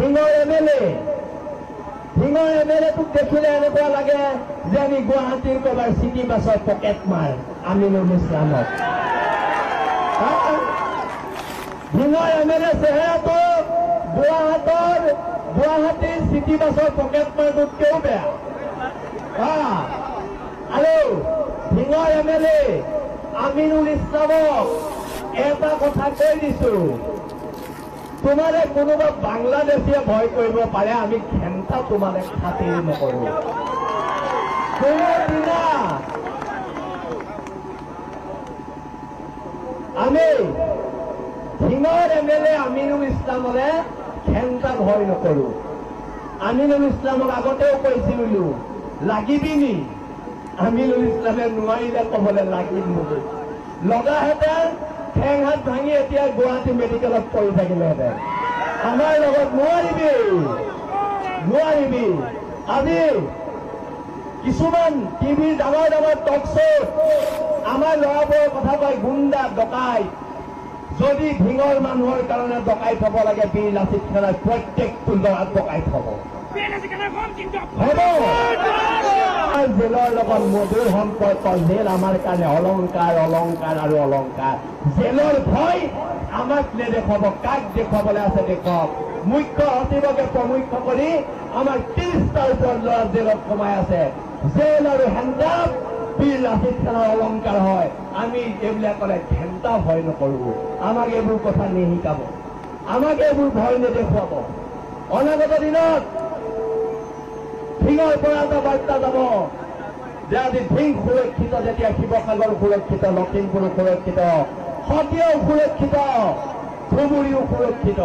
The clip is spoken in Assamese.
ঢিঙৰ এমএলএ তোক দেখিলে এনেকুৱা লাগে যে আমি গুৱাহাটীৰ ক'ৰবাৰ চিটি বাছৰ পকেট মাৰ আমিনুল ইছলামক। ঢিঙৰ এমএলএ চেহেৰাটো গুৱাহাটীৰ চিটি বাছৰ পকেট মাৰটোতকেও বেয়া। আৰু ঢিঙৰ এমএলএ আমিনুল ইছলামক এটা কথা কৈ দিছো, তোমাৰে কোনোবা বাংলাদেশীয়ে ভয় কৰিব পাৰে, আমি ঘেণ্টা তোমাৰে খাতিৰ নকৰো। কোনোদিনা আমি ঢিঙৰ এমএলএ আমিনুল ইছলামৰে ঘেণ্টা ভয় নকৰো। আমিনুল ইছলামক আগতেও কৈছিলো লাগিবি নি, আমিনুল ইছলামে নোৱাৰিলে ক'বলৈ লাগিম বুলি। লগাহেঁতেন ঠেং হাত ভাঙি এতিয়া গুৱাহাটী মেডিকেলত পৰি থাকিলেহেঁতেন। আমাৰ লগত নোৱাৰিবি। আজি কিছুমান টিভিৰ ডাঙৰ ডাঙৰ টক শ্ব'ত আমাৰ ল'ৰাবোৰৰ কথা কয় গুণ্ডা ডকাইত। যদি ঢিঙৰ মানুহৰ কাৰণে ডকাইত হ'ব লাগে, বীৰ লাচিত খানাই প্ৰত্যেকটো ল'ৰাত ডকাইত হ'ব। জেলৰ লগত মধুৰ সম্পৰ্ক। জেল আমাৰ কাৰণে অলংকাৰ আৰু অলংকাৰ। জেলৰ ভয় আমাক নেদেখাব, কাক দেখুৱাবলৈ আছে দেখুৱাওক। মুখ্য সচিবকে প্ৰমুখ্য কৰি আমাৰ 30টাৰ ওপৰত ল'ৰা জেলত সোমাই আছে। জেল আৰু হেণ্ডাপ বীৰ লাচিত খানাৰ অলংকাৰ হয়। আমি এইবিলাকলে ঘেণ্টা ভয় নকৰো। আমাক এইবোৰ কথা নিশিকাব, আমাক এইবোৰ ভয় নেদেখুৱাব। অনাগত দিনত ঢিঙৰ পৰা এটা বাৰ্তা যাব যে আজি ঢিং সুৰক্ষিত, যেতিয়া শিৱসাগৰ সুৰক্ষিত, লখিমপুৰ সুৰক্ষিত, সতীয়াও সুৰক্ষিত, ধুবুৰীও সুৰক্ষিত।